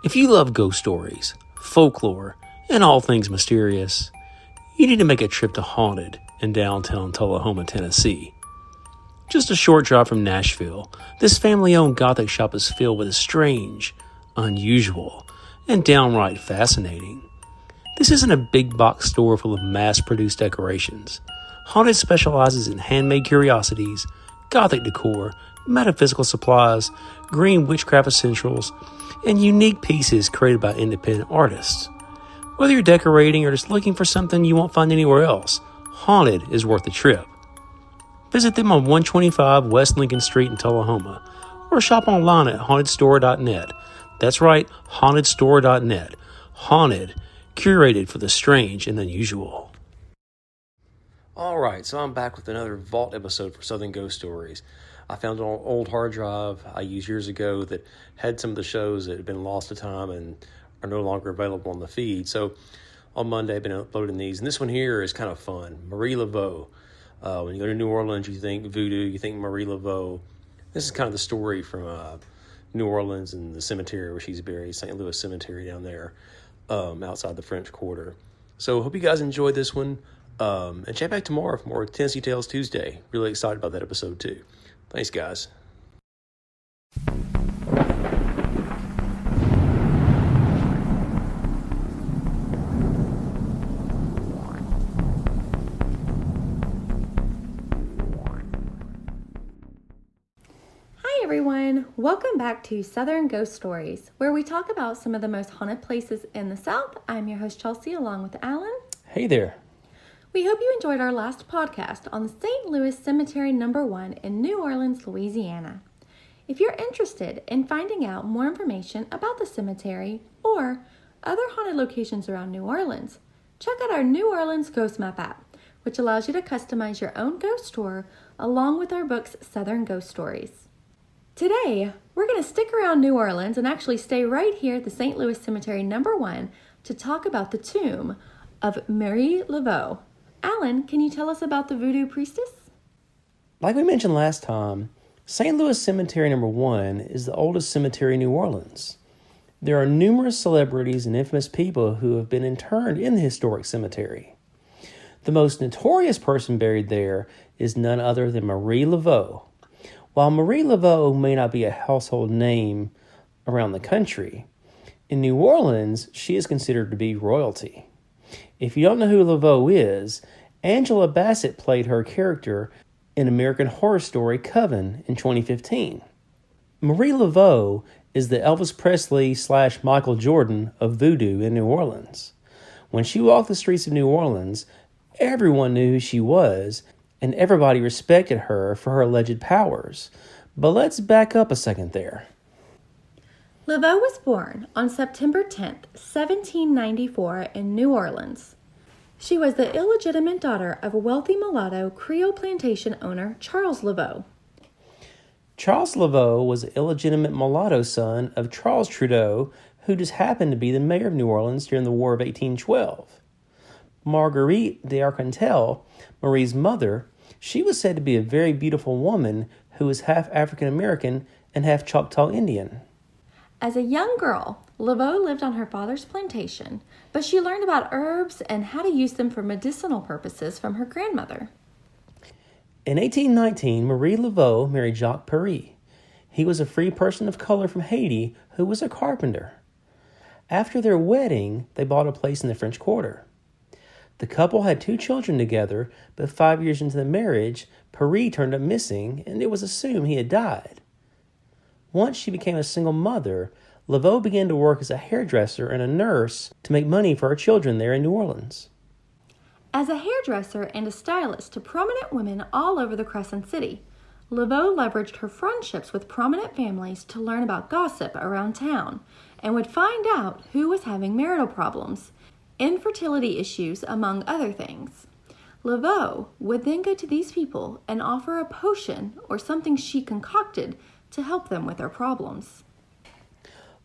If you love ghost stories, folklore, and all things mysterious, you need to make a trip to Haunted in downtown Tullahoma, Tennessee. Just a short drive from Nashville, this family-owned Gothic shop is filled with the strange, unusual, and downright fascinating. This isn't a big box store full of mass-produced decorations. Haunted specializes in handmade curiosities, Gothic decor, metaphysical supplies, green witchcraft essentials, and unique pieces created by independent artists. Whether you're decorating or just looking for something you won't find anywhere else, Haunted is worth the trip. Visit them on 125 West Lincoln Street in Tullahoma, or shop online at hauntedstore.net. That's right, hauntedstore.net. Haunted, curated for the strange and unusual. Alright, so I'm back with another Vault episode for Southern Ghost Stories. I found an old hard drive I used years ago that had some of the shows that had been lost to time and are no longer available on the feed. So on Monday I've been uploading these, and this one here is kind of fun. Marie Laveau. When you go to New Orleans, you think voodoo, you think Marie Laveau. This is kind of the story from New Orleans and the cemetery where she's buried, St. Louis Cemetery down there outside the French Quarter. So hope you guys enjoyed this one. And check back tomorrow for more Tennessee Tales Tuesday. Really excited about that episode too. Thanks, guys. Hi everyone, welcome back to Southern Ghost Stories, where we talk about some of the most haunted places in the South. I'm your host Chelsea, along with Alan. Hey there. We hope you enjoyed our last podcast on the St. Louis Cemetery No. 1 in New Orleans, Louisiana. If you're interested in finding out more information about the cemetery or other haunted locations around New Orleans, check out our New Orleans Ghost Map app, which allows you to customize your own ghost tour along with our book's Southern Ghost Stories. Today, we're going to stick around New Orleans and actually stay right here at the St. Louis Cemetery No. 1 to talk about the tomb of Marie Laveau. Alan, can you tell us about the voodoo priestess? Like we mentioned last time, St. Louis Cemetery No. 1 is the oldest cemetery in New Orleans. There are numerous celebrities and infamous people who have been interred in the historic cemetery. The most notorious person buried there is none other than Marie Laveau. While Marie Laveau may not be a household name around the country, in New Orleans, she is considered to be royalty. If you don't know who Laveau is, Angela Bassett played her character in American Horror Story Coven in 2015. Marie Laveau is the Elvis Presley / Michael Jordan of voodoo in New Orleans. When she walked the streets of New Orleans, everyone knew who she was, and everybody respected her for her alleged powers. But let's back up a second there. Laveau was born on September 10th, 1794 in New Orleans. She was the illegitimate daughter of a wealthy mulatto Creole plantation owner, Charles Laveau. Charles Laveau was the illegitimate mulatto son of Charles Trudeau, who just happened to be the mayor of New Orleans during the War of 1812. Marguerite d'Arcantel, Marie's mother, she was said to be a very beautiful woman who was half African American and half Choctaw Indian. As a young girl, Laveau lived on her father's plantation, but she learned about herbs and how to use them for medicinal purposes from her grandmother. In 1819, Marie Laveau married Jacques Paris. He was a free person of color from Haiti who was a carpenter. After their wedding, they bought a place in the French Quarter. The couple had 2 children together, but 5 years into the marriage, Paris turned up missing, and it was assumed he had died. Once she became a single mother, Laveau began to work as a hairdresser and a nurse to make money for her children there in New Orleans. As a hairdresser and a stylist to prominent women all over the Crescent City, Laveau leveraged her friendships with prominent families to learn about gossip around town and would find out who was having marital problems, infertility issues, among other things. Laveau would then go to these people and offer a potion or something she concocted to help them with their problems.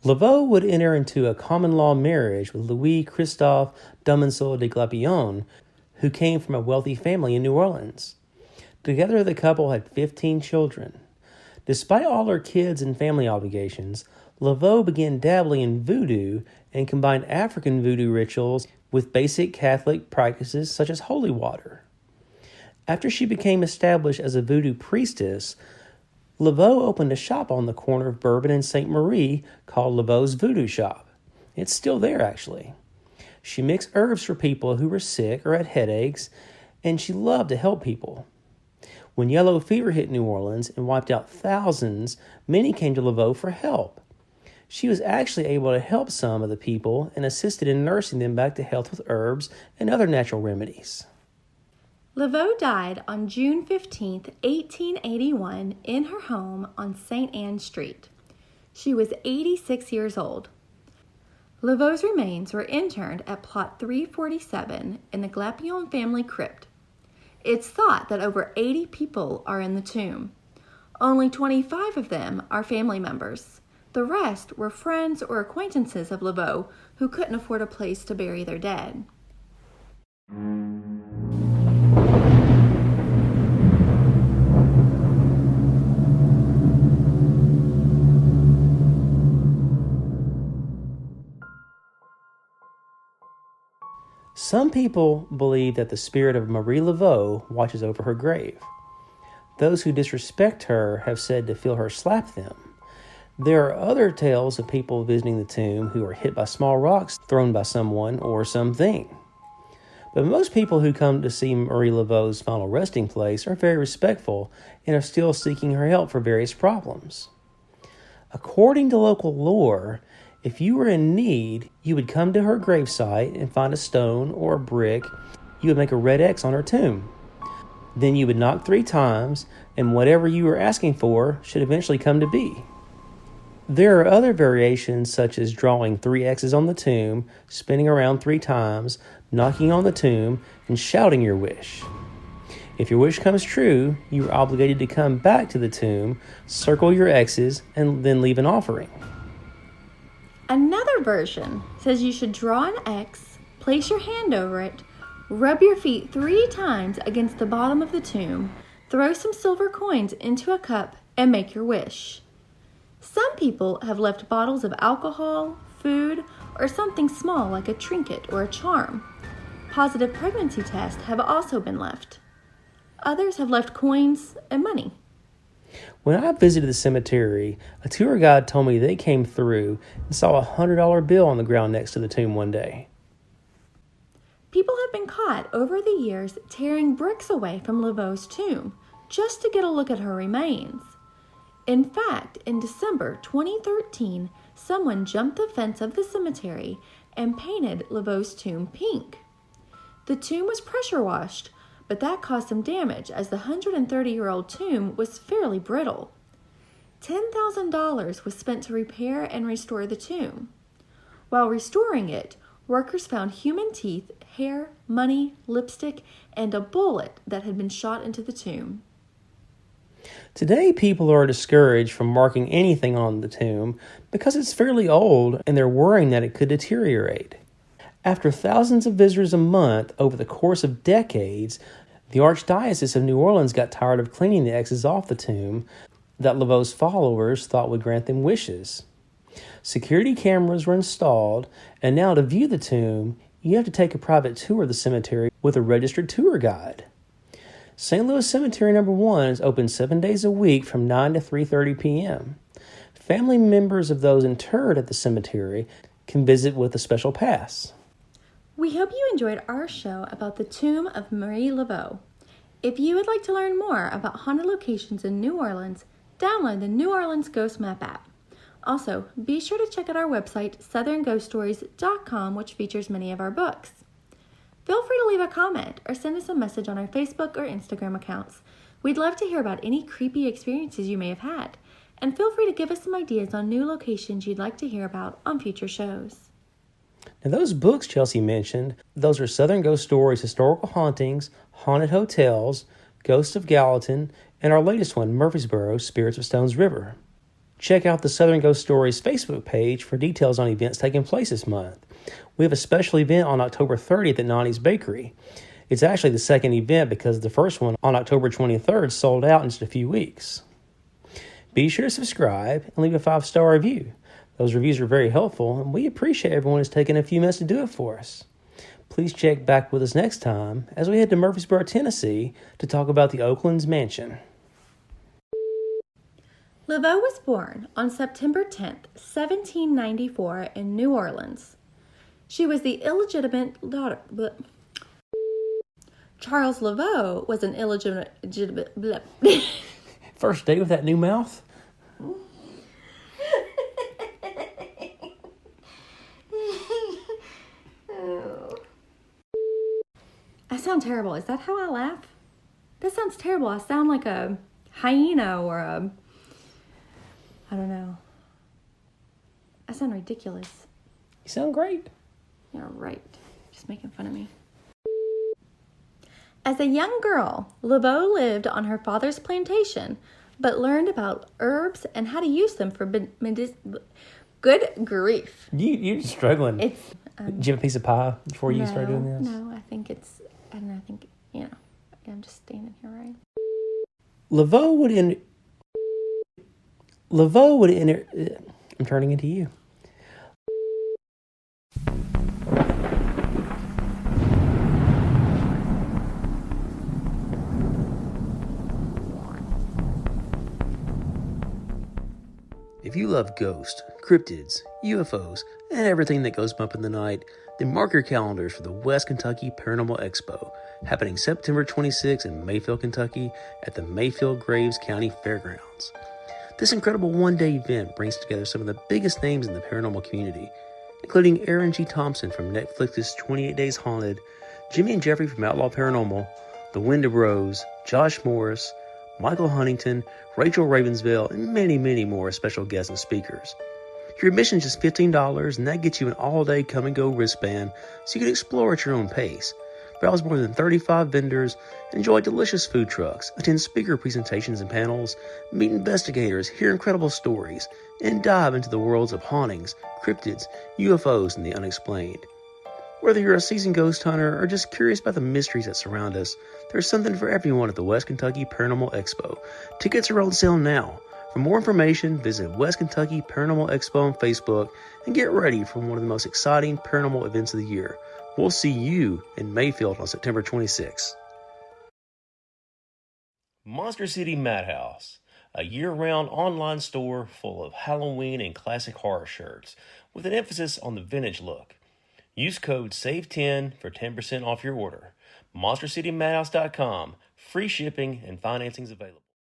Laveau would enter into a common-law marriage with Louis Christophe Dumonceau de Glapion, who came from a wealthy family in New Orleans. Together, the couple had 15 children. Despite all her kids and family obligations, Laveau began dabbling in voodoo and combined African voodoo rituals with basic Catholic practices such as holy water. After she became established as a voodoo priestess, Laveau opened a shop on the corner of Bourbon and St. Marie called Laveau's Voodoo Shop. It's still there, actually. She mixed herbs for people who were sick or had headaches, and she loved to help people. When yellow fever hit New Orleans and wiped out thousands, many came to Laveau for help. She was actually able to help some of the people and assisted in nursing them back to health with herbs and other natural remedies. Laveau died on June 15, 1881, in her home on St. Anne Street. She was 86 years old. Laveau's remains were interned at plot 347 in the Glapion family crypt. It's thought that over 80 people are in the tomb. Only 25 of them are family members. The rest were friends or acquaintances of Laveau who couldn't afford a place to bury their dead. Some people believe that the spirit of Marie Laveau watches over her grave. Those who disrespect her have said to feel her slap them. There are other tales of people visiting the tomb who are hit by small rocks thrown by someone or something. But most people who come to see Marie Laveau's final resting place are very respectful and are still seeking her help for various problems. According to local lore, if you were in need, you would come to her gravesite and find a stone or a brick. You would make a red X on her tomb. Then you would knock 3 times, and whatever you were asking for should eventually come to be. There are other variations such as drawing 3 X's on the tomb, spinning around 3 times, knocking on the tomb, and shouting your wish. If your wish comes true, you are obligated to come back to the tomb, circle your X's, and then leave an offering. Another version says you should draw an X, place your hand over it, rub your feet 3 times against the bottom of the tomb, throw some silver coins into a cup, and make your wish. Some people have left bottles of alcohol, food, or something small like a trinket or a charm. Positive pregnancy tests have also been left. Others have left coins and money. When I visited the cemetery, a tour guide told me they came through and saw a $100 bill on the ground next to the tomb one day. People have been caught over the years tearing bricks away from Laveau's tomb just to get a look at her remains. In fact, in December 2013, someone jumped the fence of the cemetery and painted Laveau's tomb pink. The tomb was pressure washed, but that caused some damage as the 130-year-old tomb was fairly brittle. $10,000 was spent to repair and restore the tomb. While restoring it, workers found human teeth, hair, money, lipstick, and a bullet that had been shot into the tomb. Today, people are discouraged from marking anything on the tomb because it's fairly old and they're worrying that it could deteriorate. After thousands of visitors a month over the course of decades, the Archdiocese of New Orleans got tired of cleaning the X's off the tomb that Laveau's followers thought would grant them wishes. Security cameras were installed, and now to view the tomb, you have to take a private tour of the cemetery with a registered tour guide. St. Louis Cemetery No. 1 is open 7 days a week from 9 to 3:30 p.m. Family members of those interred at the cemetery can visit with a special pass. We hope you enjoyed our show about the tomb of Marie Laveau. If you would like to learn more about haunted locations in New Orleans, download the New Orleans Ghost Map app. Also, be sure to check out our website, southernghoststories.com, which features many of our books. Feel free to leave a comment or send us a message on our Facebook or Instagram accounts. We'd love to hear about any creepy experiences you may have had, and feel free to give us some ideas on new locations you'd like to hear about on future shows. Now, those books Chelsea mentioned, those are Southern Ghost Stories, Historical Hauntings, Haunted Hotels, Ghosts of Gallatin, and our latest one, Murfreesboro, Spirits of Stones River. Check out the Southern Ghost Stories Facebook page for details on events taking place this month. We have a special event on October 30th at Nani's Bakery. It's actually the second event because the first one on October 23rd sold out in just a few weeks. Be sure to subscribe and leave a 5-star review. Those reviews are very helpful, and we appreciate everyone who's taken a few minutes to do it for us. Please check back with us next time as we head to Murfreesboro, Tennessee to talk about the Oakland's mansion. Laveau was born on September 10th, 1794 in New Orleans. She was the illegitimate daughter. Charles Laveau was an illegitimate. First date with that new mouth? I sound terrible. Is that how I laugh? That sounds terrible. I sound like a hyena or a... I don't know. I sound ridiculous. You sound great. You're right. Just making fun of me. As a young girl, Laveau lived on her father's plantation, but learned about herbs and how to use them for good grief. You're struggling. Did you have a piece of pie before you started doing this? No, I think it's... I don't know. I think, I'm just standing here, right? Laveau would enter... I'm turning into you. If you love ghosts, cryptids, UFOs, and everything that goes bump in the night, then mark your calendars for the West Kentucky Paranormal Expo, happening September 26th in Mayfield, Kentucky at the Mayfield Graves County Fairgrounds. This incredible one-day event brings together some of the biggest names in the paranormal community, including Aaron G. Thompson from Netflix's 28 Days Haunted, Jimmy and Jeffrey from Outlaw Paranormal, The Wyndham Bros, Josh Morris, Michael Huntington, Rachel Ravensville, and many, many more special guests and speakers. Your admission is just $15, and that gets you an all-day come-and-go wristband so you can explore at your own pace. Browse more than 35 vendors, enjoy delicious food trucks, attend speaker presentations and panels, meet investigators, hear incredible stories, and dive into the worlds of hauntings, cryptids, UFOs, and the unexplained. Whether you're a seasoned ghost hunter or just curious about the mysteries that surround us, there's something for everyone at the West Kentucky Paranormal Expo. Tickets are on sale now. For more information, visit West Kentucky Paranormal Expo on Facebook and get ready for one of the most exciting paranormal events of the year. We'll see you in Mayfield on September 26th. Monster City Madhouse, a year-round online store full of Halloween and classic horror shirts with an emphasis on the vintage look. Use code SAVE10 for 10% off your order. MonsterCityMadhouse.com. Free shipping and financing is available.